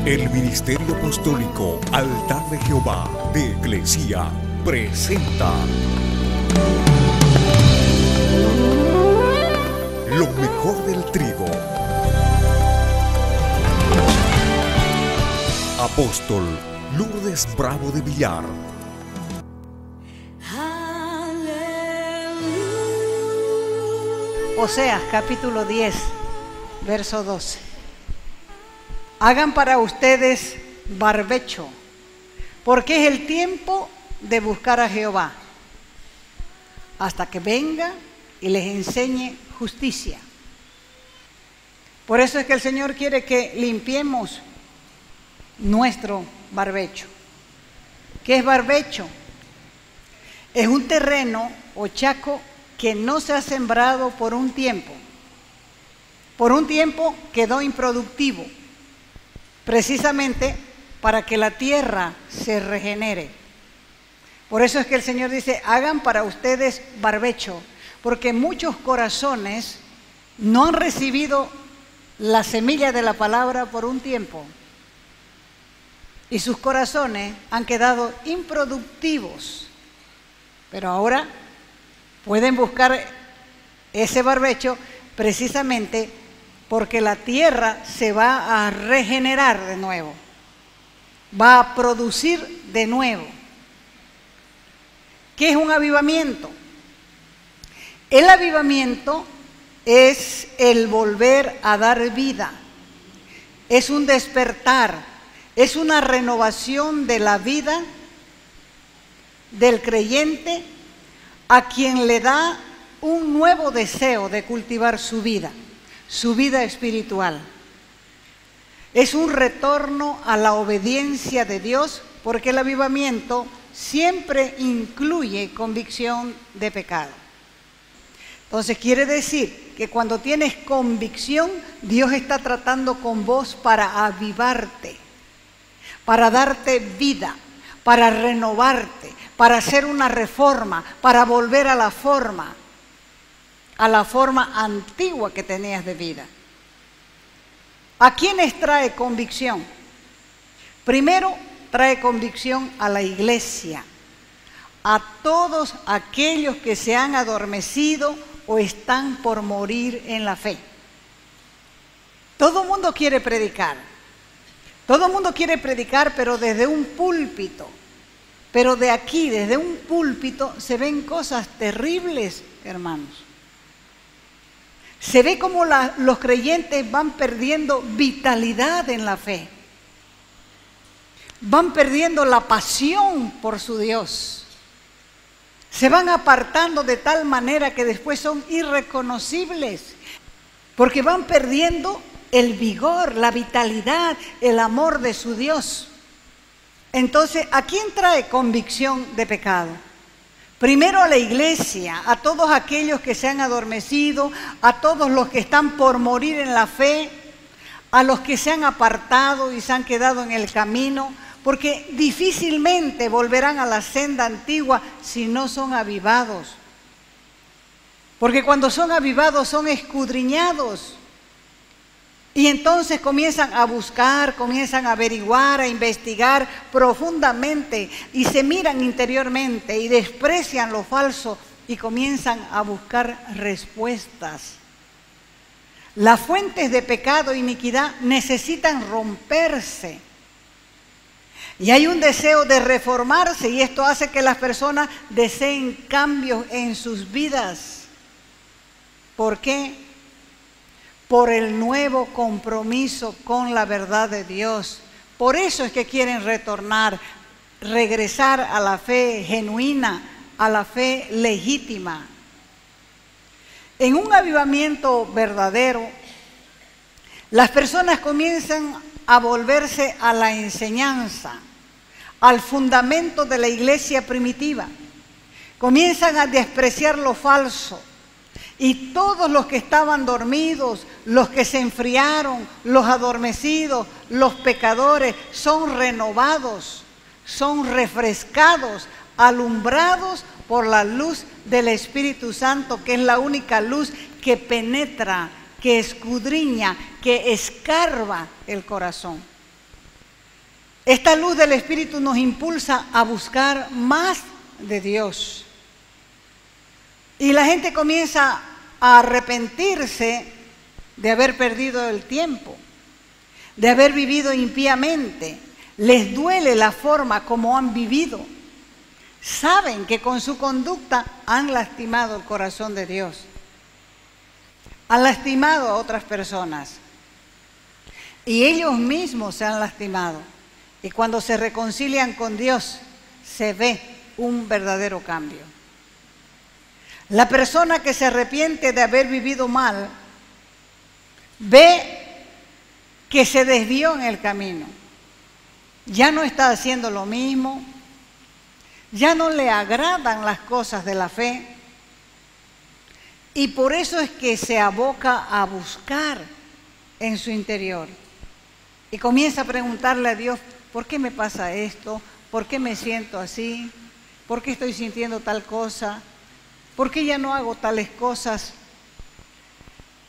El Ministerio Apostólico Altar de Jehová de Eclesia presenta lo mejor del trigo. Apóstol Lourdes Bravo de Villar. Oseas capítulo 10, verso 12. Hagan para ustedes barbecho, porque es el tiempo de buscar a Jehová, hasta que venga y les enseñe justicia. Por eso es que el Señor quiere que limpiemos nuestro barbecho. ¿Qué es barbecho? Es un terreno o chaco que no se ha sembrado por un tiempo. Por un tiempo quedó improductivo, precisamente para que la tierra se regenere. Por eso es que el Señor dice, hagan para ustedes barbecho, porque muchos corazones no han recibido la semilla de la palabra por un tiempo, y sus corazones han quedado improductivos. Pero ahora pueden buscar ese barbecho precisamente porque la tierra se va a regenerar de nuevo, va a producir de nuevo. ¿Qué es un avivamiento? El avivamiento es el volver a dar vida, es un despertar, es una renovación de la vida del creyente a quien le da un nuevo deseo de cultivar su vida espiritual. Es un retorno a la obediencia de Dios, porque el avivamiento siempre incluye convicción de pecado. Entonces quiere decir que cuando tienes convicción, Dios está tratando con vos para avivarte, para darte vida, para renovarte, para hacer una reforma, para volver a la forma antigua que tenías de vida. ¿A quiénes trae convicción? Primero, trae convicción a la iglesia, a todos aquellos que se han adormecido o están por morir en la fe. Todo el mundo quiere predicar. Todo el mundo quiere predicar, pero desde un púlpito. Pero de aquí, desde un púlpito, se ven cosas terribles, hermanos. Se ve como los creyentes van perdiendo vitalidad en la fe. Van perdiendo la pasión por su Dios. Se van apartando de tal manera que después son irreconocibles, porque van perdiendo el vigor, la vitalidad, el amor de su Dios. Entonces, ¿a quién trae convicción de pecado? Primero a la iglesia, a todos aquellos que se han adormecido, a todos los que están por morir en la fe, a los que se han apartado y se han quedado en el camino, porque difícilmente volverán a la senda antigua si no son avivados. Porque cuando son avivados son escudriñados. Y entonces comienzan a buscar, comienzan a averiguar, a investigar profundamente y se miran interiormente y desprecian lo falso y comienzan a buscar respuestas. Las fuentes de pecado e iniquidad necesitan romperse. Y hay un deseo de reformarse y esto hace que las personas deseen cambios en sus vidas. ¿Por qué? Por el nuevo compromiso con la verdad de Dios. Por eso es que quieren retornar, regresar a la fe genuina, a la fe legítima. En un avivamiento verdadero, las personas comienzan a volverse a la enseñanza, al fundamento de la iglesia primitiva. Comienzan a despreciar lo falso. Y todos los que estaban dormidos, los que se enfriaron, los adormecidos, los pecadores, son renovados, son refrescados, alumbrados por la luz del Espíritu Santo, que es la única luz que penetra, que escudriña, que escarba el corazón. Esta luz del Espíritu nos impulsa a buscar más de Dios. Y la gente comienza a arrepentirse de haber perdido el tiempo, de haber vivido impíamente. Les duele la forma como han vivido. Saben que con su conducta han lastimado el corazón de Dios. Han lastimado a otras personas. Y ellos mismos se han lastimado. Y cuando se reconcilian con Dios, se ve un verdadero cambio. La persona que se arrepiente de haber vivido mal, ve que se desvió en el camino. Ya no está haciendo lo mismo, ya no le agradan las cosas de la fe, y por eso es que se aboca a buscar en su interior y comienza a preguntarle a Dios: ¿por qué me pasa esto? ¿Por qué me siento así? ¿Por qué estoy sintiendo tal cosa? ¿Por qué ya no hago tales cosas?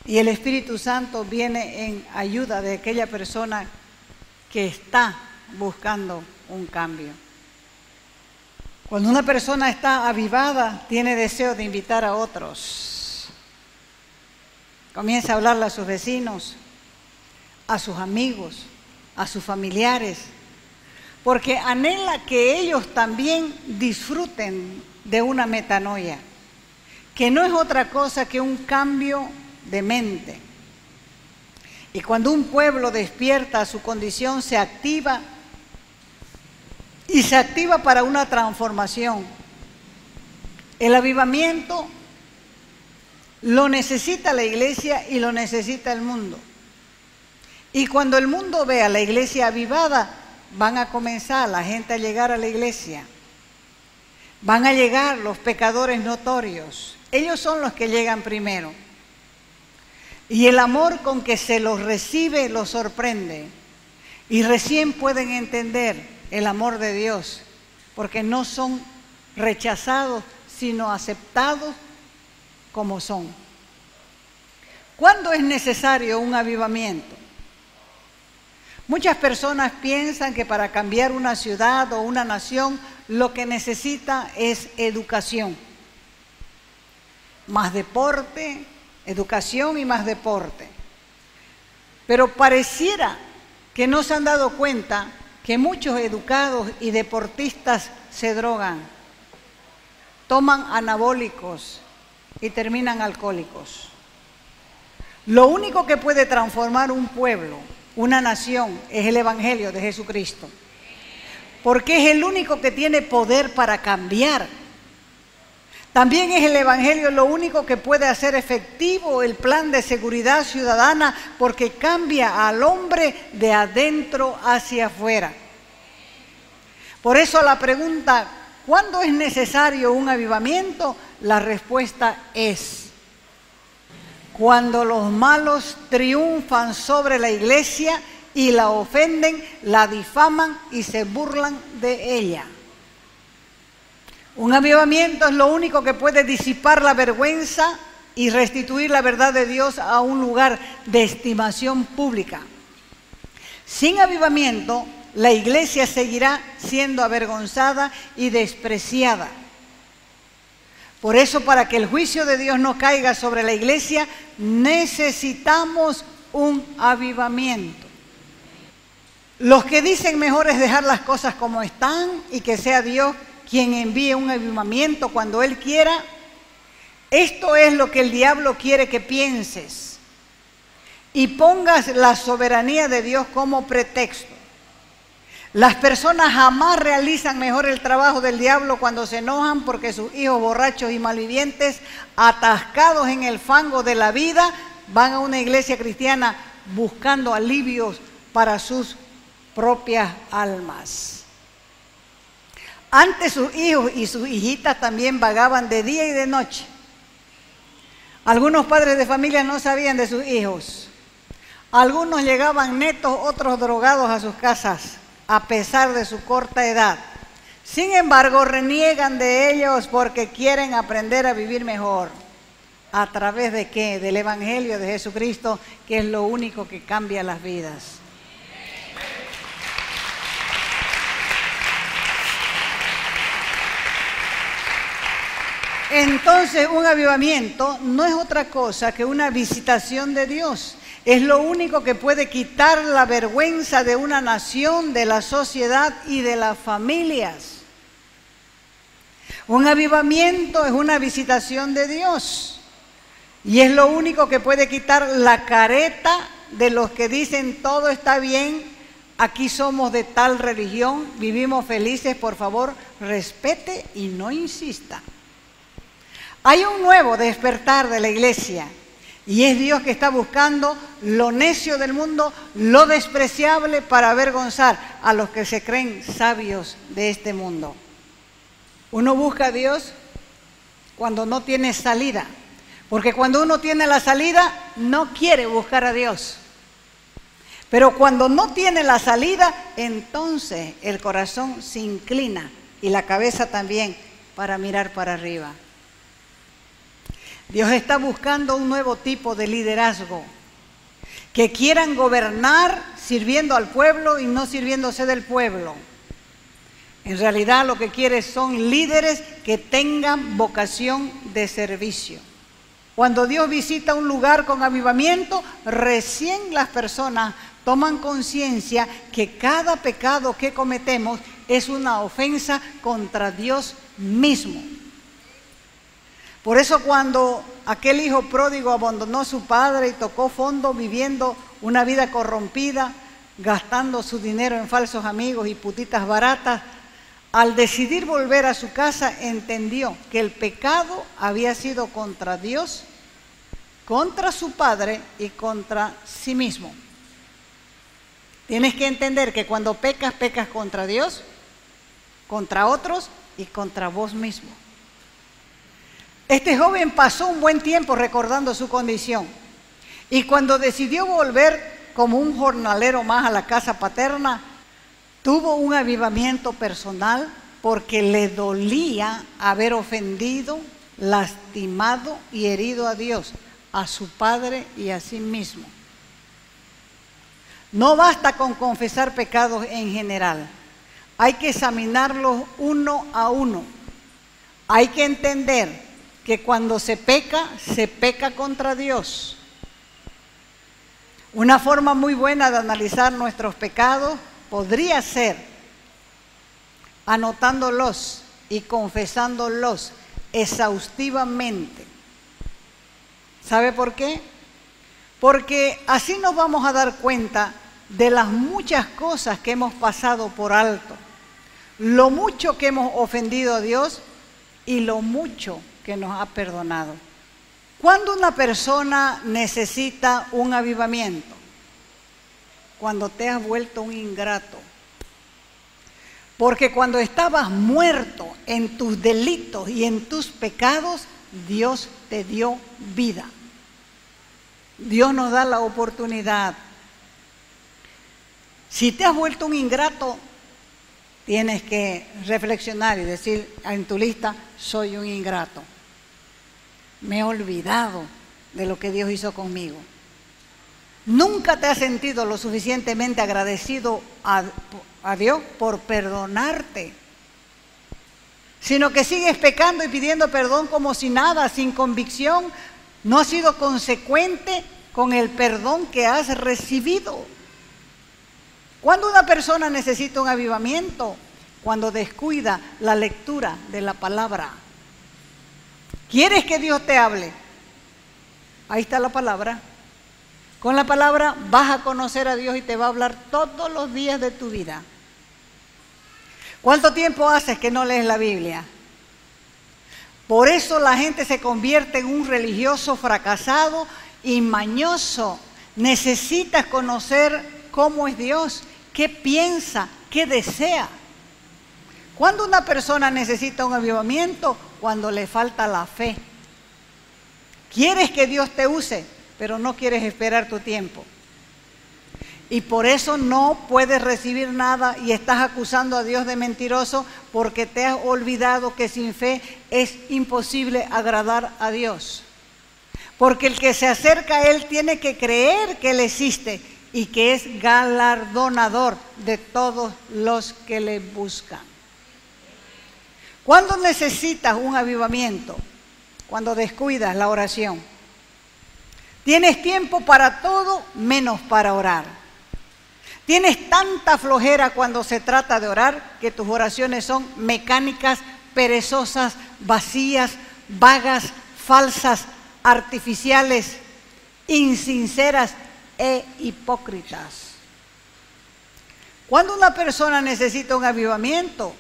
Y el Espíritu Santo viene en ayuda de aquella persona que está buscando un cambio. Cuando una persona está avivada, tiene deseo de invitar a otros. Comienza a hablarle a sus vecinos, a sus amigos, a sus familiares, porque anhela que ellos también disfruten de una metanoia, que no es otra cosa que un cambio de mente. Y cuando un pueblo despierta, su condición se activa, y se activa para una transformación. El avivamiento lo necesita la iglesia y lo necesita el mundo. Y cuando el mundo vea a la iglesia avivada, van a comenzar la gente a llegar a la iglesia. Van a llegar los pecadores notorios. Ellos son los que llegan primero. Y el amor con que se los recibe los sorprende. Y recién pueden entender el amor de Dios, porque no son rechazados, sino aceptados como son. ¿Cuándo es necesario un avivamiento? Muchas personas piensan que para cambiar una ciudad o una nación, lo que necesita es educación. Más deporte, educación y más deporte. Pero pareciera que no se han dado cuenta que muchos educados y deportistas se drogan, toman anabólicos y terminan alcohólicos. Lo único que puede transformar un pueblo, una nación, es el Evangelio de Jesucristo, porque es el único que tiene poder para cambiar. También es el Evangelio lo único que puede hacer efectivo el plan de seguridad ciudadana, porque cambia al hombre de adentro hacia afuera. Por eso la pregunta, ¿cuándo es necesario un avivamiento? La respuesta es: cuando los malos triunfan sobre la iglesia y la ofenden, la difaman y se burlan de ella. Un avivamiento es lo único que puede disipar la vergüenza y restituir la verdad de Dios a un lugar de estimación pública. Sin avivamiento, la iglesia seguirá siendo avergonzada y despreciada. Por eso, para que el juicio de Dios no caiga sobre la iglesia, necesitamos un avivamiento. Los que dicen mejor es dejar las cosas como están y que sea Dios quien envíe un avivamiento cuando Él quiera. Esto es lo que el diablo quiere que pienses y pongas la soberanía de Dios como pretexto. Las personas jamás realizan mejor el trabajo del diablo cuando se enojan porque sus hijos borrachos y malvivientes, atascados en el fango de la vida, van a una iglesia cristiana buscando alivios para sus propias almas. Antes sus hijos y sus hijitas también vagaban de día y de noche. Algunos padres de familia no sabían de sus hijos. Algunos llegaban netos, otros drogados a sus casas, a pesar de su corta edad. Sin embargo, reniegan de ellos porque quieren aprender a vivir mejor. ¿A través de qué? Del Evangelio de Jesucristo, que es lo único que cambia las vidas. Entonces, un avivamiento no es otra cosa que una visitación de Dios. Es lo único que puede quitar la vergüenza de una nación, de la sociedad y de las familias. Un avivamiento es una visitación de Dios. Y es lo único que puede quitar la careta de los que dicen todo está bien, aquí somos de tal religión, vivimos felices, por favor, respete y no insista. Hay un nuevo despertar de la iglesia y es Dios que está buscando lo necio del mundo, lo despreciable para avergonzar a los que se creen sabios de este mundo. Uno busca a Dios cuando no tiene salida, porque cuando uno tiene la salida no quiere buscar a Dios. Pero cuando no tiene la salida, entonces el corazón se inclina y la cabeza también para mirar para arriba. Dios está buscando un nuevo tipo de liderazgo, que quieran gobernar sirviendo al pueblo y no sirviéndose del pueblo. En realidad lo que quiere son líderes que tengan vocación de servicio. Cuando Dios visita un lugar con avivamiento, recién las personas toman conciencia que cada pecado que cometemos es una ofensa contra Dios mismo. Por eso cuando aquel hijo pródigo abandonó a su padre y tocó fondo viviendo una vida corrompida, gastando su dinero en falsos amigos y putitas baratas, al decidir volver a su casa entendió que el pecado había sido contra Dios, contra su padre y contra sí mismo. Tienes que entender que cuando pecas, pecas contra Dios, contra otros y contra vos mismo. Este joven pasó un buen tiempo recordando su condición y cuando decidió volver como un jornalero más a la casa paterna, tuvo un avivamiento personal porque le dolía haber ofendido, lastimado y herido a Dios, a su padre y a sí mismo. No basta con confesar pecados en general, hay que examinarlos uno a uno. Hay que entender que cuando se peca contra Dios. Una forma muy buena de analizar nuestros pecados podría ser anotándolos y confesándolos exhaustivamente. ¿Sabe por qué? Porque así nos vamos a dar cuenta de las muchas cosas que hemos pasado por alto, lo mucho que hemos ofendido a Dios y lo mucho que nos ha perdonado. ¿Cuándo una persona necesita un avivamiento? Cuando te has vuelto un ingrato. Porque cuando estabas muerto en tus delitos y en tus pecados, Dios te dio vida. Dios nos da la oportunidad. Si te has vuelto un ingrato, tienes que reflexionar y decir en tu lista, soy un ingrato. Me he olvidado de lo que Dios hizo conmigo. Nunca te has sentido lo suficientemente agradecido a Dios por perdonarte, sino que sigues pecando y pidiendo perdón como si nada, sin convicción. No has sido consecuente con el perdón que has recibido. ¿Cuándo una persona necesita un avivamiento? Cuando descuida la lectura de la palabra. ¿Quieres que Dios te hable? Ahí está la palabra. Con la palabra vas a conocer a Dios y te va a hablar todos los días de tu vida. ¿Cuánto tiempo haces que no lees la Biblia? Por eso la gente se convierte en un religioso fracasado y mañoso. Necesitas conocer cómo es Dios, qué piensa, qué desea. ¿Cuándo una persona necesita un avivamiento? Cuando le falta la fe. Quieres que Dios te use, pero no quieres esperar tu tiempo. Y por eso no puedes recibir nada y estás acusando a Dios de mentiroso porque te has olvidado que sin fe es imposible agradar a Dios. Porque el que se acerca a Él tiene que creer que Él existe y que es galardonador de todos los que le buscan. ¿Cuándo necesitas un avivamiento? cuando descuidas la oración. Tienes tiempo para todo menos para orar. Tienes tanta flojera cuando se trata de orar que tus oraciones son mecánicas, perezosas, vacías, vagas, falsas, artificiales, insinceras e hipócritas. Cuando una persona necesita un avivamiento,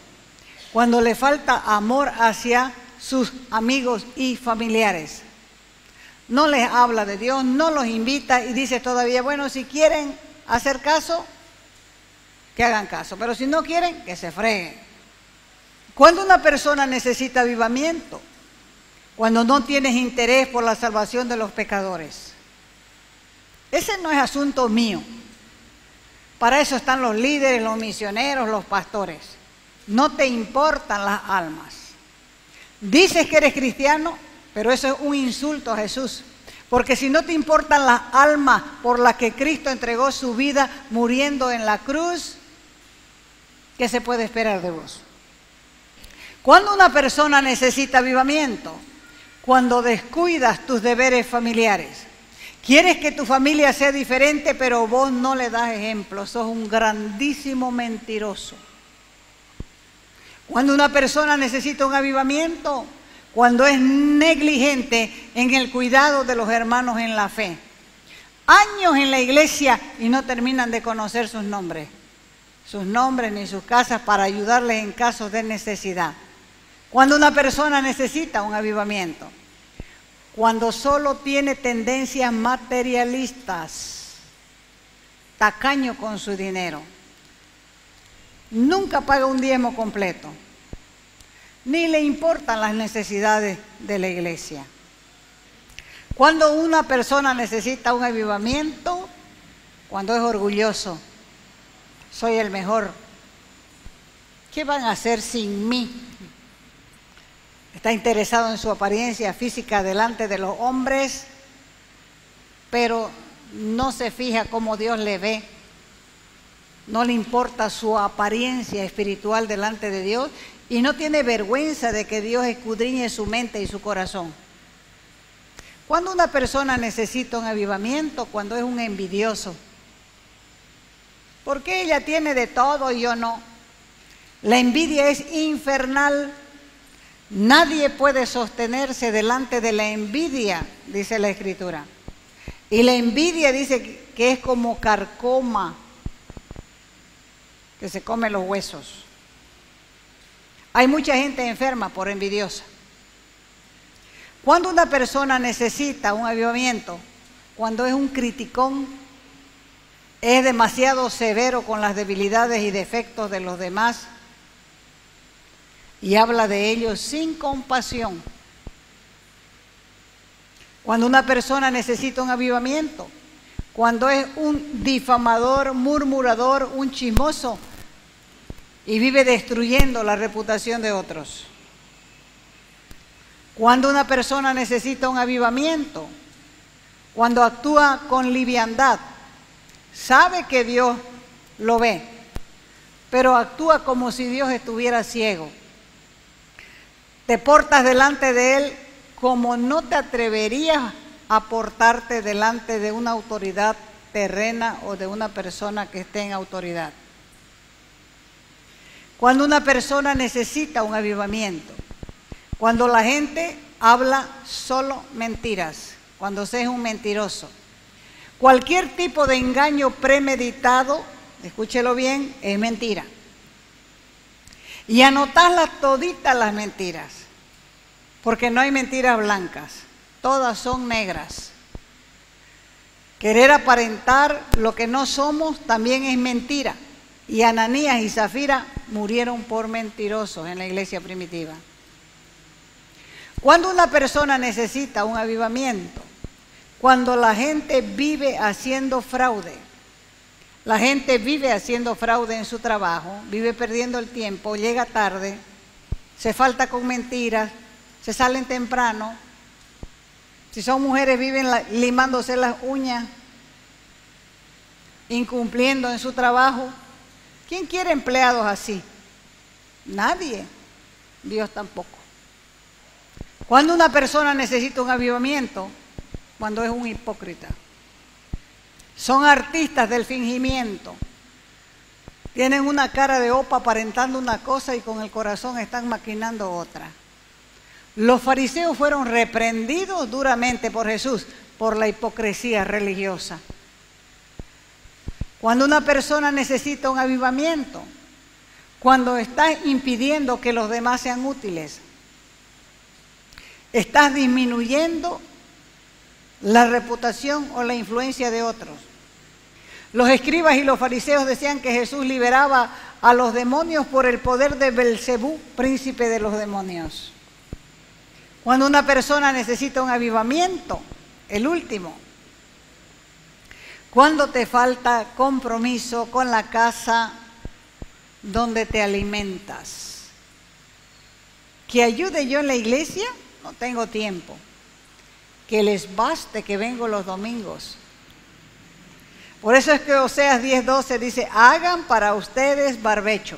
cuando le falta amor hacia sus amigos y familiares. No les habla de Dios, no los invita y dice todavía, bueno, si quieren hacer caso, que hagan caso, pero si no quieren, que se freguen. Cuando una persona necesita avivamiento, cuando no tienes interés por la salvación de los pecadores. Ese no es asunto mío. Para eso están los líderes, los misioneros, los pastores. No te importan las almas. Dices que eres cristiano, pero eso es un insulto a Jesús. Porque si no te importan las almas por las que Cristo entregó su vida muriendo en la cruz, ¿qué se puede esperar de vos? Cuando una persona necesita avivamiento, cuando descuidas tus deberes familiares, quieres que tu familia sea diferente, pero vos no le das ejemplo, sos un grandísimo mentiroso. Cuando una persona necesita un avivamiento, cuando es negligente en el cuidado de los hermanos en la fe. Años en la iglesia y no terminan de conocer sus nombres ni sus casas para ayudarles en casos de necesidad. Cuando una persona necesita un avivamiento, cuando solo tiene tendencias materialistas, tacaño con su dinero, nunca paga un diezmo completo, ni le importan las necesidades de la iglesia. Cuando una persona necesita un avivamiento, cuando es orgulloso, soy el mejor, ¿qué van a hacer sin mí? Está interesado en su apariencia física delante de los hombres, pero no se fija cómo Dios le ve. No le importa su apariencia espiritual delante de Dios y no tiene vergüenza de que Dios escudriñe su mente y su corazón. Cuando una persona necesita un avivamiento, cuando es un envidioso, ¿por qué ella tiene de todo y yo no? La envidia es infernal. Nadie puede sostenerse delante de la envidia, dice la Escritura. Y la envidia dice que es como carcoma, que se come los huesos. Hay mucha gente enferma por envidiosa. Cuando una persona necesita un avivamiento, cuando es un criticón, es demasiado severo con las debilidades y defectos de los demás y habla de ellos sin compasión. Cuando una persona necesita un avivamiento, cuando es un difamador, murmurador, un chismoso y vive destruyendo la reputación de otros. Cuando una persona necesita un avivamiento, cuando actúa con liviandad, sabe que Dios lo ve, pero actúa como si Dios estuviera ciego. Te portas delante de Él como no te atreverías a portarte delante de una autoridad terrena o de una persona que esté en autoridad. Cuando una persona necesita un avivamiento, cuando la gente habla solo mentiras, cuando se es un mentiroso, cualquier tipo de engaño premeditado, escúchelo bien, es mentira. Y anotarlas toditas las mentiras, porque no hay mentiras blancas, todas son negras. Querer aparentar lo que no somos también es mentira. Y Ananías y Zafira murieron por mentirosos en la iglesia primitiva. Cuando una persona necesita un avivamiento, cuando la gente vive haciendo fraude, la gente vive haciendo fraude en su trabajo, vive perdiendo el tiempo, llega tarde, se falta con mentiras, se salen temprano. Si son mujeres, viven limándose las uñas, incumpliendo en su trabajo. ¿Quién quiere empleados así? Nadie, Dios tampoco. Cuando una persona necesita un avivamiento, cuando es un hipócrita. Son artistas del fingimiento. Tienen una cara de opa aparentando una cosa y con el corazón están maquinando otra. Los fariseos fueron reprendidos duramente por Jesús por la hipocresía religiosa. Cuando una persona necesita un avivamiento, cuando estás impidiendo que los demás sean útiles, estás disminuyendo la reputación o la influencia de otros. Los escribas y los fariseos decían que Jesús liberaba a los demonios por el poder de Belcebú, príncipe de los demonios. Cuando una persona necesita un avivamiento, el último, cuando te falta compromiso con la casa donde te alimentas. ¿Que ayude yo en la iglesia? No tengo tiempo. Que les baste que vengo los domingos. Por eso es que Oseas 10:12 dice, hagan para ustedes barbecho,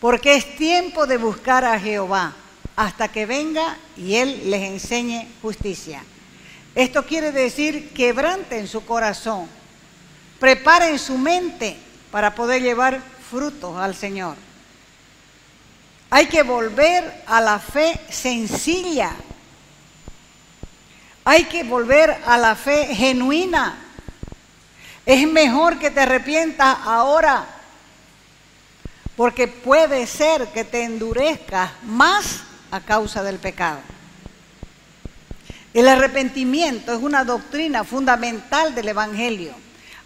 porque es tiempo de buscar a Jehová, hasta que venga y Él les enseñe justicia. Esto quiere decir, quebranten su corazón, preparen su mente para poder llevar frutos al Señor. Hay que volver a la fe sencilla. Hay que volver a la fe genuina. Es mejor que te arrepientas ahora, porque puede ser que te endurezcas más a causa del pecado. El arrepentimiento es una doctrina fundamental del Evangelio.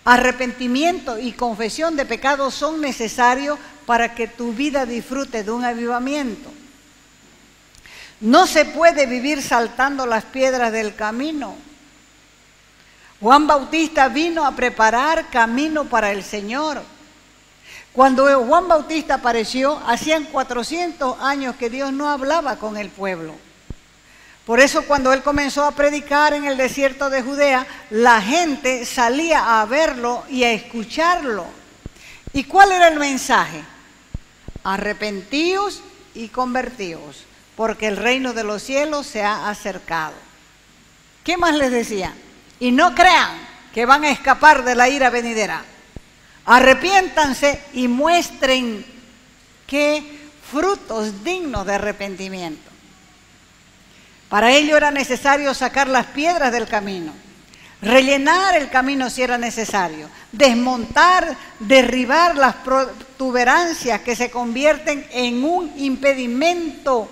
Arrepentimiento y confesión de pecados son necesarios para que tu vida disfrute de un avivamiento. No se puede vivir saltando las piedras del camino. Juan Bautista vino a preparar camino para el Señor. Cuando Juan Bautista apareció, hacían 400 años que Dios no hablaba con el pueblo. Por eso cuando él comenzó a predicar en el desierto de Judea, la gente salía a verlo y a escucharlo. ¿Y cuál era el mensaje? Arrepentíos y convertíos, porque el reino de los cielos se ha acercado. ¿Qué más les decía? Y no crean que van a escapar de la ira venidera. Arrepiéntanse y muestren qué frutos dignos de arrepentimiento. Para ello era necesario sacar las piedras del camino, rellenar el camino si era necesario, desmontar, derribar las protuberancias que se convierten en un impedimento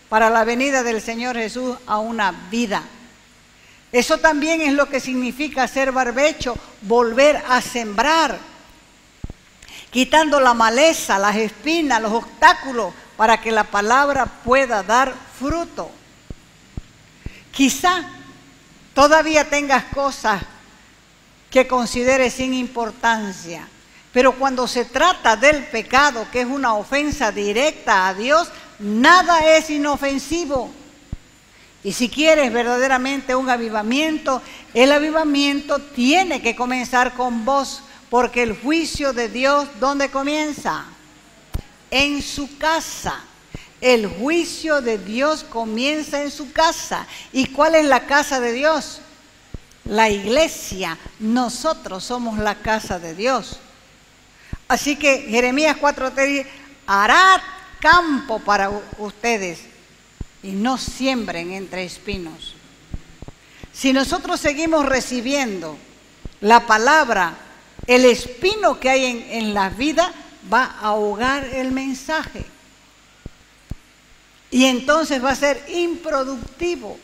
para la venida del Señor Jesús a una vida. Eso también es lo que significa hacer barbecho, volver a sembrar, quitando la maleza, las espinas, los obstáculos, para que la palabra pueda dar fruto. Quizá todavía tengas cosas que consideres sin importancia, pero cuando se trata del pecado, que es una ofensa directa a Dios, nada es inofensivo. Y si quieres verdaderamente un avivamiento, el avivamiento tiene que comenzar con vos, porque el juicio de Dios, ¿dónde comienza? En su casa. El juicio de Dios comienza en su casa. ¿Y cuál es la casa de Dios? La iglesia. Nosotros somos la casa de Dios. Así que Jeremías 4:3 dice, hará campo para ustedes y no siembren entre espinos. Si nosotros seguimos recibiendo la palabra, el espino que hay en la vida va a ahogar el mensaje. Y entonces va a ser improductivo.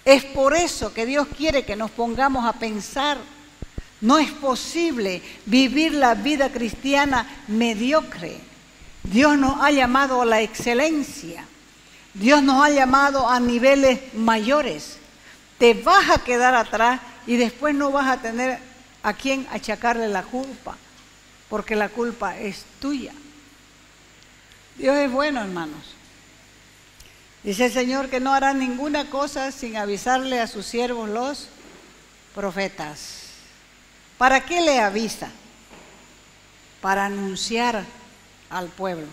Es por eso que Dios quiere que nos pongamos a pensar. No es posible vivir la vida cristiana mediocre. Dios nos ha llamado a la excelencia. Dios nos ha llamado a niveles mayores. Te vas a quedar atrás y después no vas a tener a quién achacarle la culpa, porque la culpa es tuya. Dios es bueno, hermanos. Dice el Señor que no hará ninguna cosa sin avisarle a sus siervos los profetas. ¿Para qué le avisa? Para anunciar al pueblo.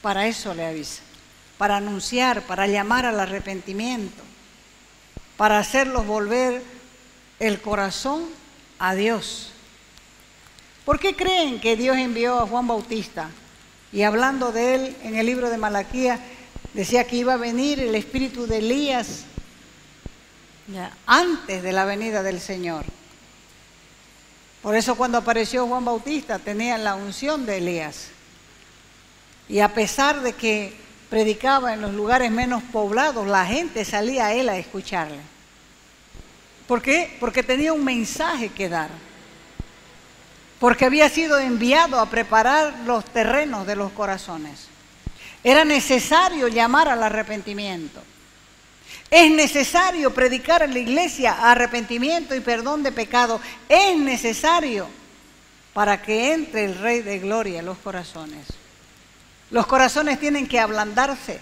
Para eso le avisa. para anunciar, para llamar al arrepentimiento, para hacerlos volver el corazón a Dios. ¿Por qué creen que Dios envió a Juan Bautista? Y hablando de él en el libro de Malaquías, decía que iba a venir el espíritu de Elías antes de la venida del Señor. Por eso cuando apareció Juan Bautista tenía la unción de Elías. Y a pesar de que predicaba en los lugares menos poblados, la gente salía a él a escucharle. ¿Por qué? Porque tenía un mensaje que dar. Porque había sido enviado a preparar los terrenos de los corazones. Era necesario llamar al arrepentimiento. Es necesario predicar en la iglesia arrepentimiento y perdón de pecado. Es necesario para que entre el Rey de Gloria en los corazones. Los corazones tienen que ablandarse,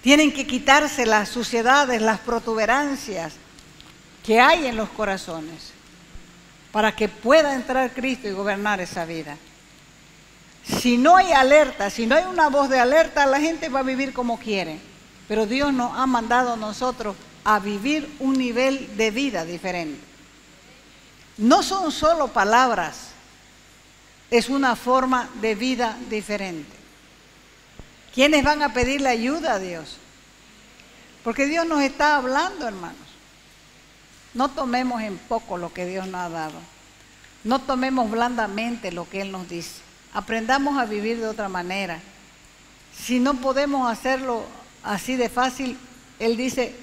tienen que quitarse las suciedades, las protuberancias que hay en los corazones, para que pueda entrar Cristo y gobernar esa vida. Si no hay alerta, si no hay una voz de alerta, la gente va a vivir como quiere. Pero Dios nos ha mandado a nosotros a vivir un nivel de vida diferente. No son solo palabras, es una forma de vida diferente. ¿Quiénes van a pedirle ayuda a Dios? Porque Dios nos está hablando, hermanos. No tomemos en poco lo que Dios nos ha dado. No tomemos blandamente lo que Él nos dice. Aprendamos a vivir de otra manera. Si no podemos hacerlo así de fácil, Él dice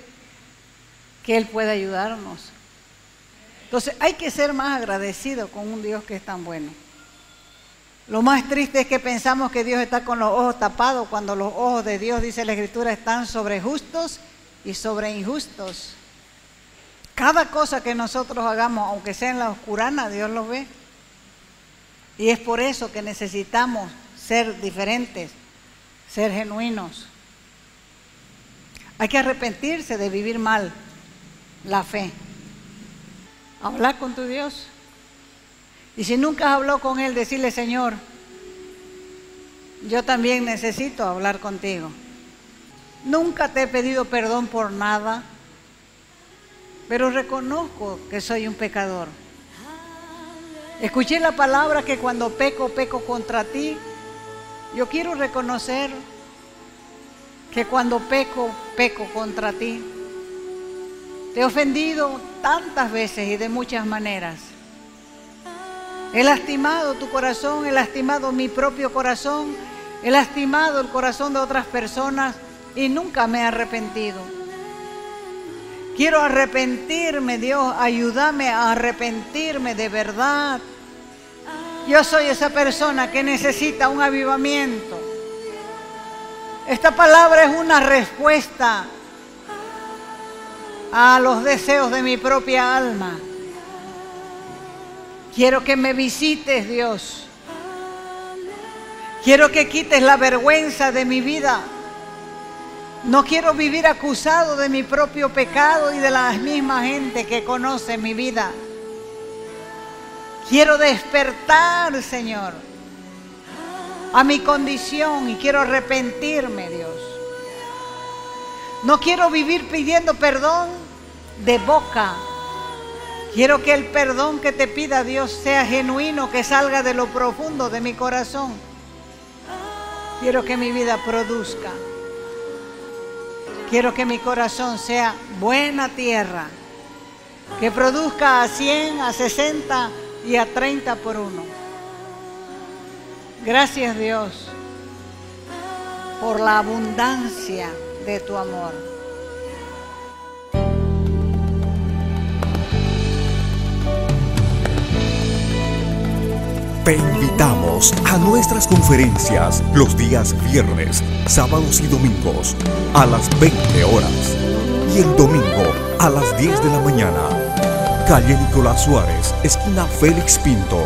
que Él puede ayudarnos. Entonces hay que ser más agradecidos con un Dios que es tan bueno. Lo más triste es que pensamos que Dios está con los ojos tapados, cuando los ojos de Dios, dice la Escritura, están sobre justos y sobre injustos. Cada cosa que nosotros hagamos, aunque sea en la oscurana, Dios lo ve. Y es por eso que necesitamos ser diferentes, ser genuinos. Hay que arrepentirse de vivir mal la fe. Hablar con tu Dios. Y si nunca has hablado con Él, decirle: Señor, yo también necesito hablar contigo. Nunca te he pedido perdón por nada, pero reconozco que soy un pecador. Escuché la palabra que cuando peco, peco contra ti. Yo quiero reconocer que cuando peco, peco contra ti. Te he ofendido tantas veces y de muchas maneras. He lastimado tu corazón, he lastimado mi propio corazón, he lastimado el corazón de otras personas y nunca me he arrepentido. Quiero arrepentirme, Dios, ayúdame a arrepentirme de verdad. Yo soy esa persona que necesita un avivamiento. Esta palabra es una respuesta a los deseos de mi propia alma. Quiero que me visites, Dios. Quiero que quites la vergüenza de mi vida. No quiero vivir acusado de mi propio pecado y de la misma gente que conoce mi vida. Quiero despertar, Señor, a mi condición y quiero arrepentirme, Dios. No quiero vivir pidiendo perdón de boca. Quiero que el perdón que te pida Dios sea genuino, que salga de lo profundo de mi corazón. Quiero que mi vida produzca. Quiero que mi corazón sea buena tierra, que produzca a 100, a 60 y a 30 por uno. Gracias, Dios, por la abundancia de tu amor. Te invitamos a nuestras conferencias los días viernes, sábados y domingos a las 20 horas y el domingo a las 10 de la mañana. Calle Nicolás Suárez, esquina Félix Pinto.